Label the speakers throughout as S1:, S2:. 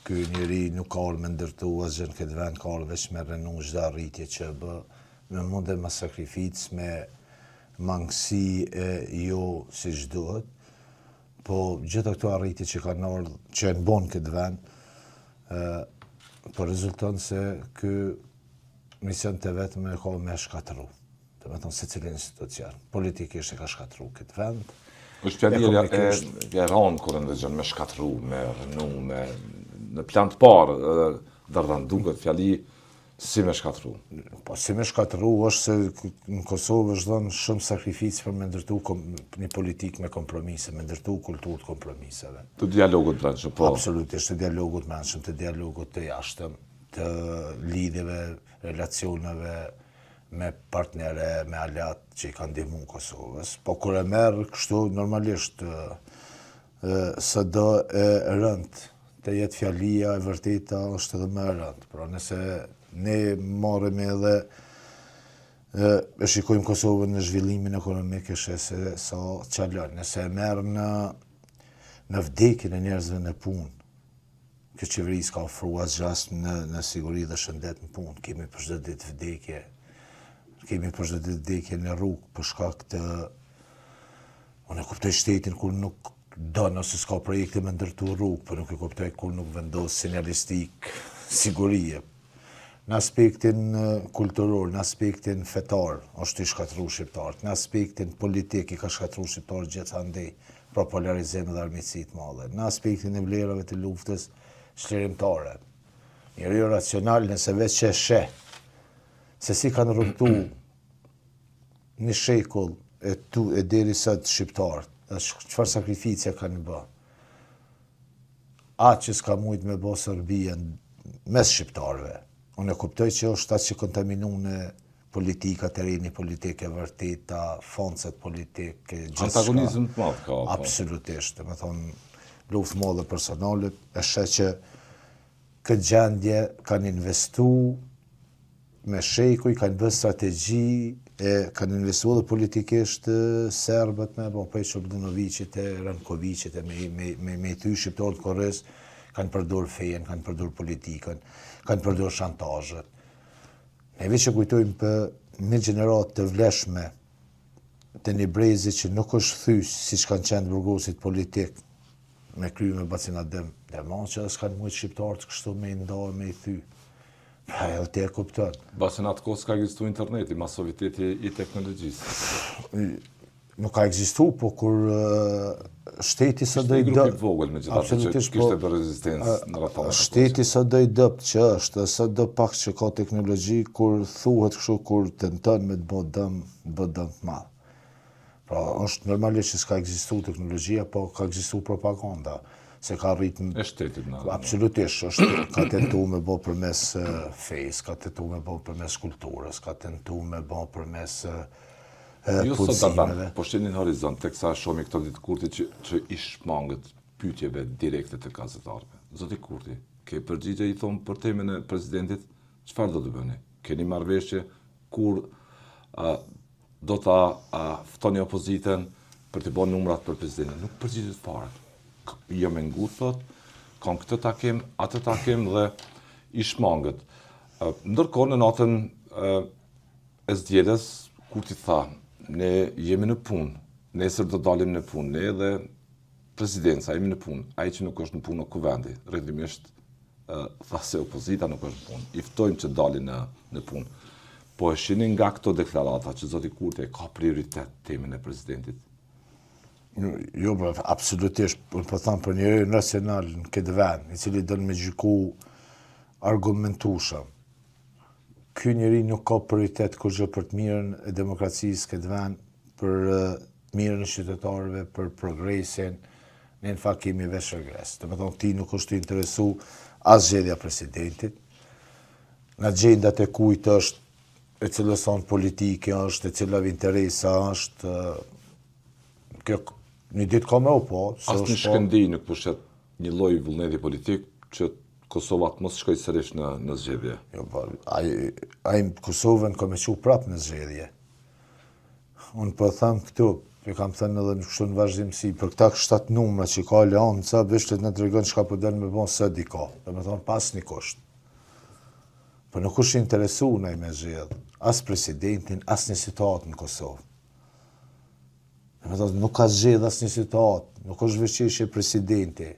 S1: ky njeri nuk ka orë me ndërtu asgjë në këtë vend, ka orë veç me renu çdo arritje që bë, me munde me sakrificë, me mangësi jo siç duhet, po gjitha këto arritje që kanë ardhur, që e bën këtë vend, po rezulton se ky mision të vetëm e ka me shkatërru. Do të thonë secilin institucion. Politikisht e ka shkatërru këtë vend.
S2: Është fjalia e rënë kur ndëgjon me shkatërru, me rënu, me në plan të parë, dërdan duket fjali si me shkatërru.
S1: Po si me shkatërru është se në Kosovë është dhënë shumë sakrificë për me ndërtu një politikë me kompromise, me ndërtu kulturë të kompromiseve.
S2: Të dialogut brendshëm, po.
S1: Absolutisht, të dialogut brendshëm, të dialogut të jashtëm, të lidhjeve, relacioneve me partnere, me alat që i kanë ndihmu në Kosovës. Po kur e merr kështu normalisht sado e rënd të jetë fjalia e vërteta është edhe më e rënd. Pra nëse ne marrim edhe e shikojmë Kosovën në zhvillimin ekonomik e se sa çalon. Nëse e merr në vdekjen e njerëzve në punë, kjo qeveri s'ka ofruar asgjë në siguri dhe shëndet në punë. Kemi për çdo ditë vdekje. Kemi për çdo ditë vdekje në rrugë për shkak të unë e kuptoj shtetin kur nuk don ose s'ka projekte me ndërtu rrugë, por nuk e kuptoj kur nuk vendos sinjalistik sigurie. Në aspektin kulturor, në aspektin fetar, është i shkatërru shqiptarët, në aspektin politik i ka shkatërru shqiptarët gjithandej, pra polarizim dhe armiqësi të madhe. Në aspektin e vlerave të luftës çlirimtare. Njeriu racional nëse veç që sheh se si kanë rrugtu një shekull e deri sot shqiptarët, çfarë sakrifice kanë bë. Atë që s'ka mujt me bë Serbia mes shqiptarëve. Unë e kuptoj që është atë që kontaminune politika, terreni politike vërteta, foncet politike, gjithçka.
S2: Antagonizëm të madh ka.
S1: Absolutisht, do të thonë luftë madhe personale, e sheh që këtë gjendje kanë investu me shekuj, kanë bërë strategji, kanë investu edhe politikisht serbët me prej Çobdinovićit e Rankovićit, me ty shqiptarët korrës, kanë përdor fejen, kanë përdor politikën, kanë përdor shantazhet. Neve që kujtojmë për një gjenerat të vleshme të një brezi që nuk është thys, si që kanë qenë burgosit politik, me kry me bacinat dëman që s'kanë mujtë shqiptarët kështu me i ndarë, me i thy. Pa e te e kupton.
S2: Bacinat kohës ka egzistu interneti, masoviteti i teknologjisë.
S1: Nuk ka egzistu, po kur shteti së do i dëpt.
S2: Ishte një grupi vogël me gjithatë që kishte për rezistencë në rrethana.
S1: Shteti së do i dëpt që është, së do pak që ka teknologji, kur thuhet kështu, kur tenton me të bë dëm të madh. Pra, është normalisht që s'ka egzistu teknologjia, po ka egzistu propaganda. Se ka rritë...
S2: E shtetit në...
S1: Absolutisht, ka tentu me bo përmes fejs, ka tentu me bo përmes kulturës, ka tentu me bo përmes
S2: punësimeve. Po shtenin horizont, teksa shomi këto ditë Kurti që i shmangët pyetjeve direkte të gazetarëve. Zoti Kurti, ke përgjigje i thonë për temën e presidentit, çfarë do të bëni? Keni marrëveshje kur do ta ftoni opozitën për të bërë numrat për presidentin? Nuk përgjigjet fare. Jo me ngut, thot, kanë këtë takim, atë takim dhe i shmangët. Ndërkohë në natën e zgjedhjes, Kurti tha, ne jemi në punë, nesër do dalim në punë, ne dhe presidenca jemi në punë, ai që nuk është në punë në kuvendi, rrjedhimisht tha se opozita nuk është në punë, i ftojmë që dalin në punë. Po e shihni nga këto deklarata që zoti Kurti ka prioritet temën e presidentit.
S1: Jo, absolutisht, po them për njëri nacional në këtë vend, i cili do me gjyku argumentueshëm. Ky njeri nuk ka prioritet kurrë për të mirën e demokracisë këtë vend, për të mirën e qytetarëve, për progresin, ne në fakt kemi veç regres. Do të thonë ti nuk është interesu as zgjedhja presidentit. Në agjendat e kujt është, e cilës sonë politike është, e cilave interesa është, kjo një ditë ka me u po.
S2: Asë një shkëndij nuk pushet një lloj vullneti politik që Kosova të mos shkojë sërish në zgjedhje.
S1: Jo, ai Kosovën ka me qu prapë në zgjedhje. Unë po them këtu, që kam thënë edhe në kështu në vazhdimësi, për këta 7 numra që ka Aleanca, vështet në të regon që ka përdojnë me bon së dika, dhe me thonë pas një kusht. Për nuk është interesu në me zhjedhë, as presidentin, as një situatë në Kosovë. Dhe me thonë, nuk ka zhjedhë as një situatë, nuk është vëshqeshje presidenti.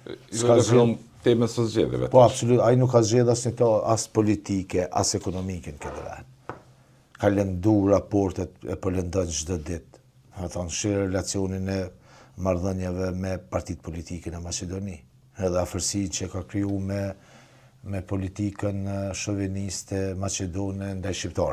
S2: Ju referon temën së zgjedhjeve.
S1: Po, absolut, ai nuk ka zgjedhë as politike, as ekonomike në këtë vend. Ka lëndu raportet e po lëndon çdo ditë. Do thonë, sheh relacionin e marrëdhënieve me partitë politike në Maqedoni. Edhe afërsinë që ka kriju me politikën shoviniste maqedone ndaj shqiptarëve.